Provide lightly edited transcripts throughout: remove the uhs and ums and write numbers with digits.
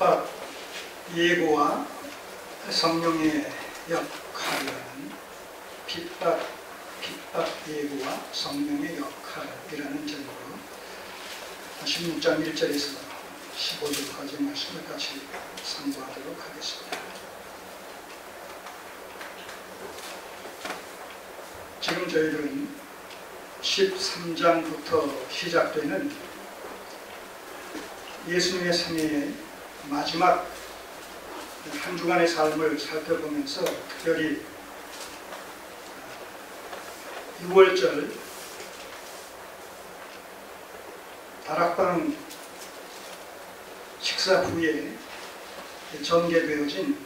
핍박, 예고와 성령의 역할이라는 핍박, 예고와 성령의 역할이라는 제목으로 16장 1절에서 15절까지 말씀을 같이 상고하도록 하겠습니다. 지금 저희들은 13장부터 시작되는 예수님의 생애의 마지막 한 주간의 삶을 살펴보면서 특별히 6월절 다락방 식사 후에 전개되어진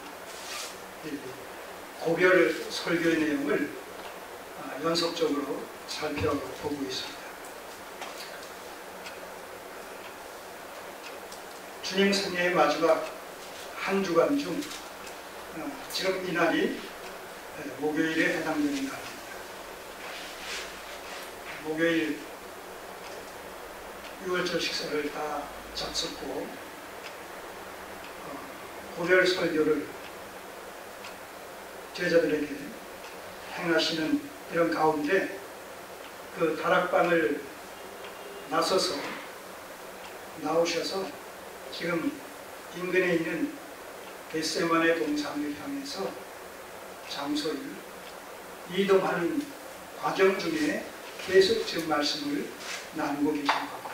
고별 설교의 내용을 연속적으로 살펴보고 있습니다. 주님 생애의 마지막 한 주간 중 지금 이날이 목요일에 해당되는 날입니다. 목요일 6월절 식사를 다 잡숫고 고별 설교를 제자들에게 행하시는 이런 가운데 그 다락방을 나오셔서 지금 인근에 있는 겟세마네 동산을 향해서 장소를 이동하는 과정 중에 계속 지금 말씀을 나누고 계신 겁니다.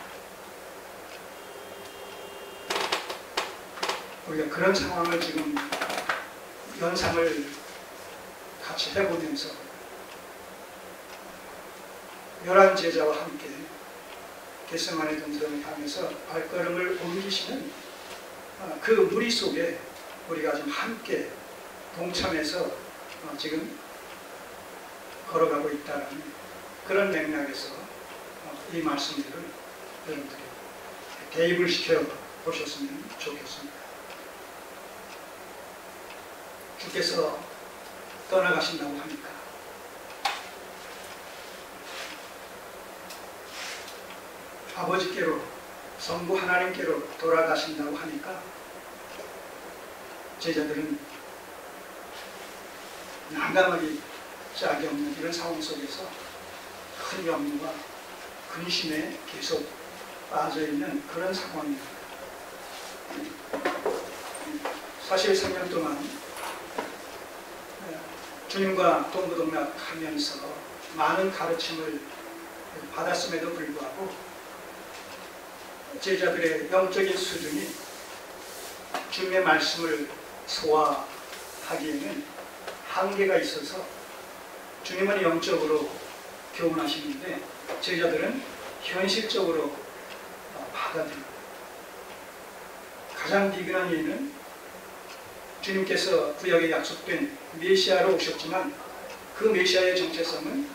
우리가 그런 상황을 지금 연상을 같이 해보면서 11 제자와 함께 겟세마네 동산을 향해서 발걸음을 옮기시는 그 무리 속에 우리가 지금 함께 동참해서 지금 걸어가고 있다는 그런 맥락에서 이 말씀들을 여러분들이 대입을 시켜 보셨으면 좋겠습니다. 주께서 떠나가신다고 하니까 아버지께로 성부 하나님께로 돌아가신다고 하니까 제자들은 난감하기 짝이 없는 이런 상황 속에서 큰 염려와 근심에 계속 빠져있는 그런 상황입니다. 사실 3년 동안 주님과 동고동락하면서 많은 가르침을 받았음에도 불구하고 제자들의 영적인 수준이 주님의 말씀을 소화하기에는 한계가 있어서 주님은 영적으로 교훈하시는데 제자들은 현실적으로 받아들이고 가장 비근한 예는 주님께서 구약에 약속된 메시아로 오셨지만 그 메시아의 정체성은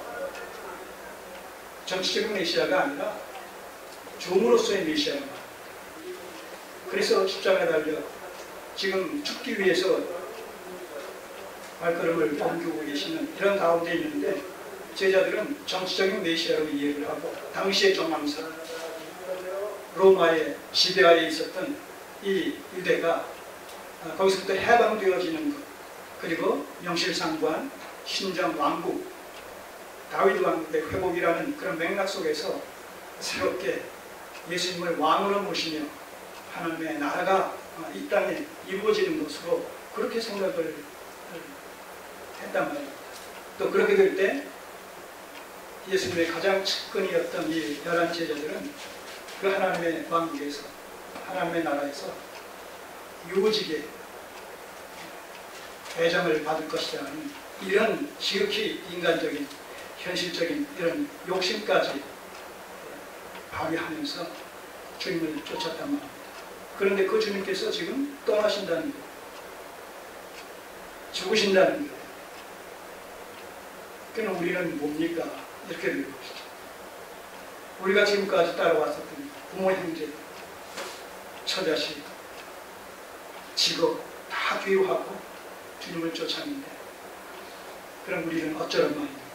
정치적인 메시아가 아니라 종으로서의 메시아입니다. 그래서 십자가에 달려 지금 죽기 위해서 발걸음을 옮기고 계시는 이런 가운데 있는데 제자들은 정치적인 메시아로 이해를 하고 당시의 정왕사 로마의 지배하에 있었던 이 유대가 거기서부터 해방되어지는 것, 그리고 명실상부한 신정 왕국 다윗 왕국의 회복이라는 그런 맥락 속에서 새롭게 예수님을 왕으로 모시며 하나님의 나라가 이 땅에 이루어지는 것으로 그렇게 생각을 했단 말입니다. 또 그렇게 될 때 예수님의 가장 측근이었던 이 11 제자들은 그 하나님의 왕국에서 하나님의 나라에서 유고지게 배정을 받을 것이라는 이런 지극히 인간적인 현실적인 이런 욕심까지 발휘하면서 주님을 쫓았단 말입니다. 그런데 그 주님께서 지금 떠나신다는 거예요. 죽으신다는 거예요. 그럼 우리는 뭡니까? 이렇게 물어보시죠. 우리가 지금까지 따라왔었던 부모, 형제, 처자식, 직업 다 뒤로 하고 주님을 쫓았는데 그럼 우리는 어쩌란 말입니까?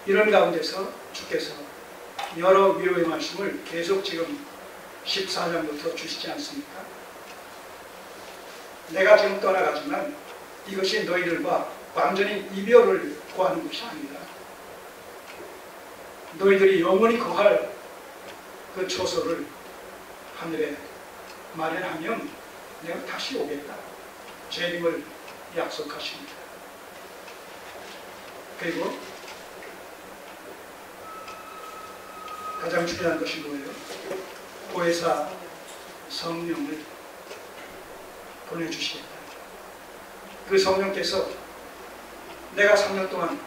이런 가운데서 주께서 여러 위로의 말씀을 계속 지금 14장부터 주시지 않습니까? 내가 지금 떠나가지만 이것이 너희들과 완전히 이별을 구하는 것이 아니라 너희들이 영원히 거할 그 초소를 하늘에 마련하면 내가 다시 오겠다. 재림을 약속하십니다. 그리고 가장 중요한 것이 뭐예요? 보혜사 성령을 보내주시겠다. 그 성령께서 내가 3년 동안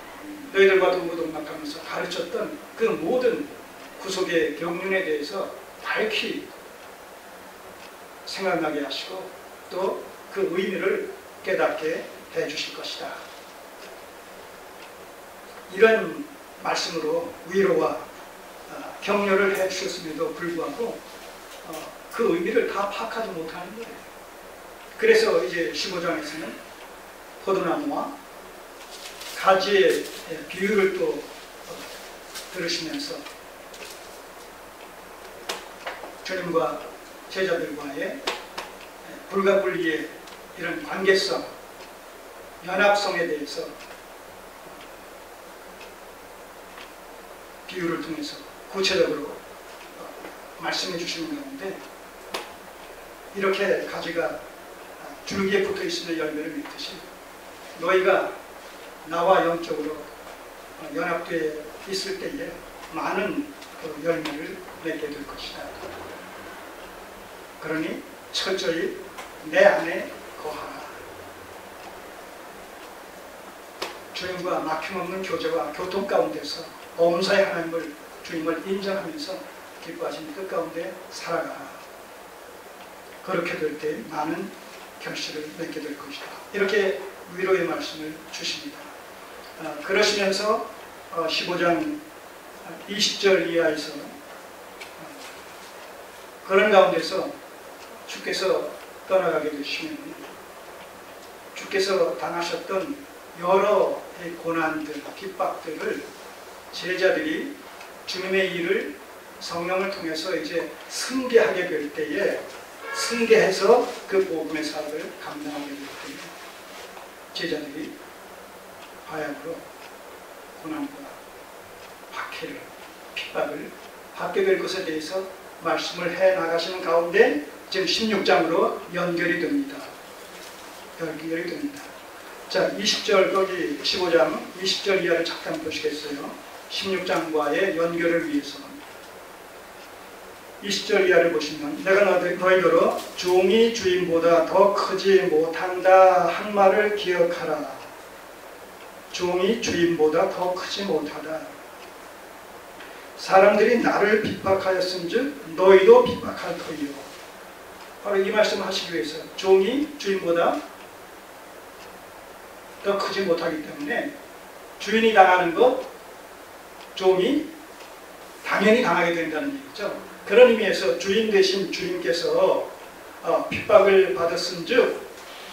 너희들과 동고동락하면서 가르쳤던 그 모든 구속의 경륜에 대해서 밝히 생각나게 하시고 또 그 의미를 깨닫게 해주실 것이다. 이런 말씀으로 위로와 격려를 해주셨음에도 불구하고 그 의미를 다 파악하지 못하는 거예요. 그래서 이제 15장에서는 포도나무와 가지의 비유를 또 들으시면서 주님과 제자들과의 불가분리의 이런 관계성, 연합성에 대해서 비유를 통해서 구체적으로 말씀해 주시는 가운데 이렇게 가지가 줄기에 붙어 있으면 열매를 맺듯이 너희가 나와 영적으로 연합되어 있을 때에 많은 열매를 맺게 될 것이다. 그러니 철저히 내 안에 거하라. 주님과 막힘없는 교제와 교통 가운데서 범사의 하나님을 주님을 인정하면서 기뻐하신 뜻 가운데 살아가라. 그렇게 될 때 많은 결실을 맺게 될 것이다. 이렇게 위로의 말씀을 주십니다. 그러시면서 15장 20절 이하에서 그런 가운데서 주께서 떠나가게 되시면 주께서 당하셨던 여러 고난들, 핍박들을 제자들이 주님의 일을 성령을 통해서 이제 승계하게 될 때에 승계해서 그 복음의 사역을 감당하게 될 때에 제자들이 바야흐로 고난과 박해를, 핍박을 받게 될 것에 대해서 말씀을 해 나가시는 가운데 지금 16장으로 연결이 됩니다. 연결이 됩니다. 자, 20절 거기 15장 20절 이하를 잠깐 보시겠어요. 16장과의 연결을 위해서 20절 이하를 보시면 내가 너희더러 종이 주인보다 더 크지 못한다 한 말을 기억하라. 종이 주인보다 더 크지 못하다. 사람들이 나를 핍박하였은즉 너희도 핍박할 터이요. 바로 이 말씀을 하시기 위해서 종이 주인보다 더 크지 못하기 때문에 주인이 당하는 것 종이 당연히 당하게 된다는 얘기죠. 그런 의미에서 주인 대신 주인께서 핍박을 받았은즉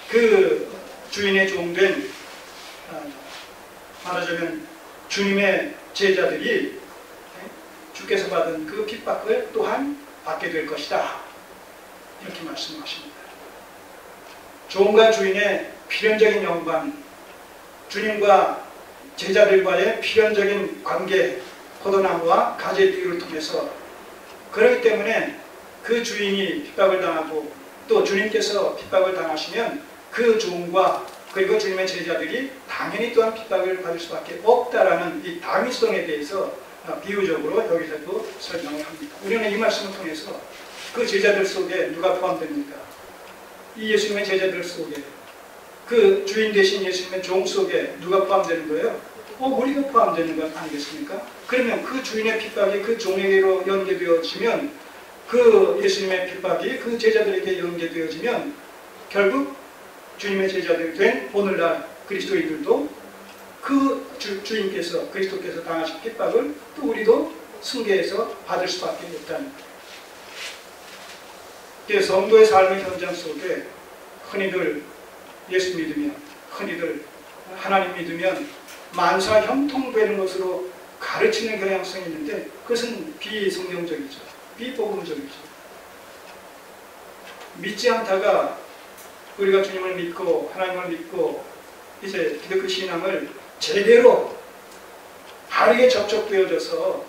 그 주인의 종된 말하자면 주님의 제자들이 주께서 받은 그 핍박을 또한 받게 될 것이다. 이렇게 말씀하십니다. 종과 주인의 필연적인 영광, 주님과 제자들과의 필연적인 관계, 포도나무와 가지의 비유를 통해서 그렇기 때문에 그 주인이 핍박을 당하고 또 주님께서 핍박을 당하시면 그 종과 그리고 주님의 제자들이 당연히 또한 핍박을 받을 수밖에 없다라는 이 당위성에 대해서 비유적으로 여기서도 설명을 합니다. 우리는 이 말씀을 통해서 그 제자들 속에 누가 포함됩니까? 이 예수님의 제자들 속에 그 주인 대신 예수님의 종 속에 누가 포함되는 거예요? 우리가 포함되는 것 아니겠습니까? 그러면 그 주인의 핍박이 그 종에게로 연계되어지면 그 예수님의 핍박이 그 제자들에게 연계되어지면 결국 주님의 제자들이 된 오늘날 그리스도인들도 그 주인께서 그리스도께서 당하신 핍박을 또 우리도 승계해서 받을 수밖에 없다는 거예요. 성도의 삶의 현장 속에 흔히들 예수 믿으면 흔히들 하나님 믿으면 만사 형통되는 것으로 가르치는 경향성이 있는데 그것은 비성경적이죠. 비복음적이죠. 믿지 않다가 우리가 주님을 믿고 하나님을 믿고 이제 기독교 신앙을 제대로 바르게 접촉되어져서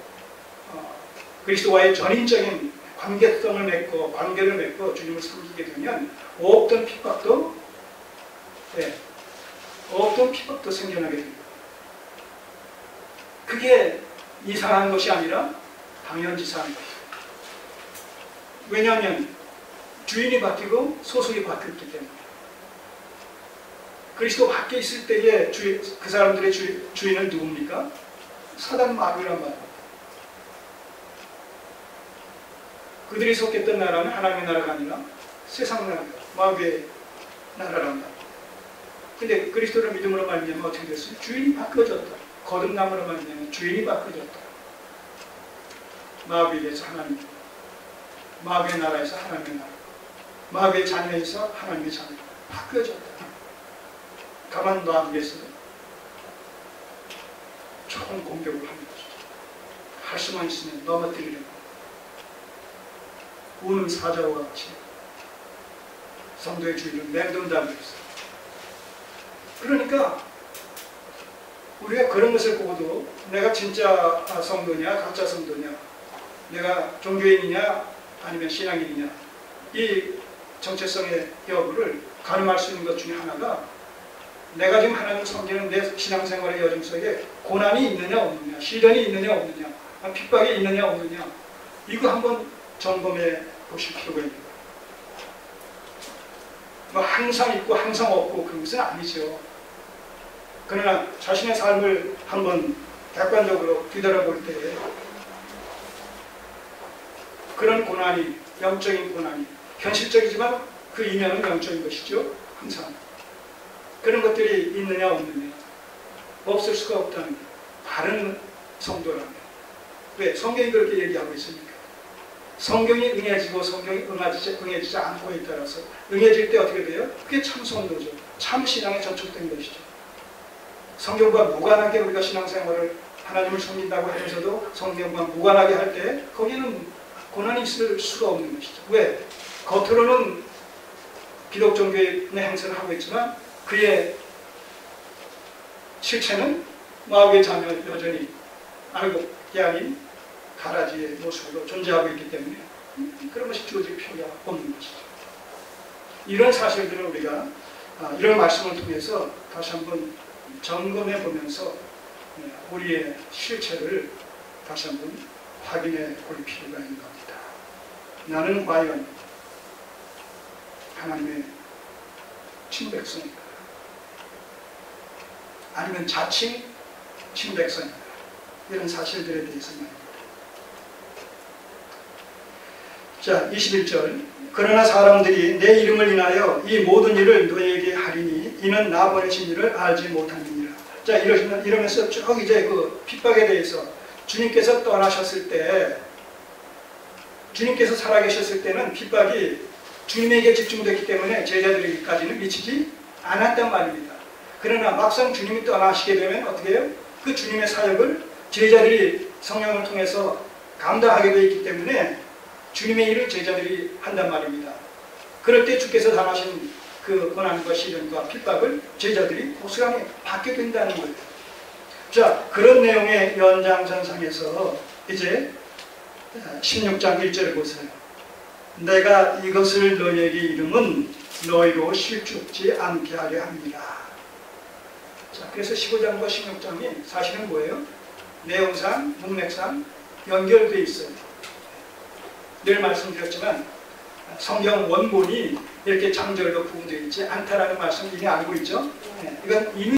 그리스도와의 전인적인 관계성을 맺고 관계를 맺고 주님을 섬기게 되면 없던 핍박도 생겨나게 됩니다. 그게 이상한 것이 아니라 당연지사한 것이죠. 왜냐하면 주인이 바뀌고 소속이 바뀌었기 때문에. 그리스도 밖에 있을 때에 그 사람들의 주인은 누굽니까? 사단 마귀란 말입니다. 그들이 속했던 나라는 하나님의 나라가 아니라 세상 나라, 마귀의 나라란 말입니다. 근데 그리스도를 믿음으로 말미암아 어떻게 됐어요? 주인이 바뀌어졌다. 거듭남으로 말미암아 주인이 바뀌어졌다. 마귀에서 하나님, 마귀의 나라에서 하나님의 나라, 마귀의 자녀에서 하나님의 자녀 바뀌어졌다. 가만 놔두겠어요? 총 공격을 합니다. 할 수만 있으면 넘어뜨리려고 우는 사자와 같이 성도의 주인을 맹동다고 했어요. 그러니까 우리가 그런 것을 보고도 내가 진짜 성도냐 가짜 성도냐, 내가 종교인이냐 아니면 신앙인이냐, 이 정체성의 여부를 가늠할 수 있는 것 중에 하나가 내가 지금 하나님을 섬기는 내 신앙생활의 여정 속에 고난이 있느냐 없느냐, 시련이 있느냐 없느냐, 핍박이 있느냐 없느냐, 이거 한번 점검해 보실 필요가 있는 거예요. 뭐 항상 있고 항상 없고 그런 것은 아니죠. 그러나 자신의 삶을 한번 객관적으로 뒤돌아볼 때 그런 고난이, 영적인 고난이, 현실적이지만 그 이면은 영적인 것이죠. 항상 그런 것들이 있느냐 없느냐, 없을 수가 없다는 바른 성도라면. 왜? 성경이 그렇게 얘기하고 있으니까. 성경이 응해지고 성경이 응해지지 않고에 따라서 응해질 때 어떻게 돼요? 그게 참 성도죠. 참 신앙에 전축된 것이죠. 성경과 무관하게 우리가 신앙생활을 하나님을 섬긴다고 하면서도 성경과 무관하게 할 때 거기는 고난이 있을 수가 없는 것이죠. 왜? 겉으로는 기독 종교의 행세를 하고 있지만 그의 실체는 마귀의 자녀 여전히 알곡이 아닌 가라지의 모습으로 존재하고 있기 때문에 그런 것이 주어질 필요가 없는 것이죠. 이런 사실들을 우리가 이런 말씀을 통해서 다시 한번 점검해 보면서 우리의 실체를 다시 한번 확인해 볼 필요가 있는 겁니다. 나는 과연 하나님의 친백성인가? 아니면 자칭 친백성인가? 이런 사실들에 대해서 말입니다. 자, 21절. 그러나 사람들이 내 이름을 인하여 이 모든 일을 너에게 하리니 이는 나 보내신 일을 알지 못함이니라. 자, 이러면서 쭉 이제 그 핍박에 대해서 주님께서 떠나셨을 때, 주님께서 살아계셨을 때는 핍박이 주님에게 집중됐기 때문에 제자들에게까지는 미치지 않았단 말입니다. 그러나 막상 주님이 떠나시게 되면 어떻게 해요? 그 주님의 사역을 제자들이 성령을 통해서 감당하게 되어 있기 때문에 주님의 일을 제자들이 한단 말입니다. 그럴 때 주께서 당하신 그 고난과 시련과 핍박을 제자들이 고스란히 받게 된다는 거예요. 자, 그런 내용의 연장선상에서 이제 16장 1절을 보세요. 내가 이것을 너희에게 이름은 너희로 실족지 않게 하려 합니다. 자, 그래서 15장과 16장이 사실은 뭐예요? 내용상, 문맥상 연결되어 있어요. 늘 말씀드렸지만 성경 원본이 이렇게 장절로 구분되어 있지 않다라는 말씀 이미 알고 있죠? 이건 이미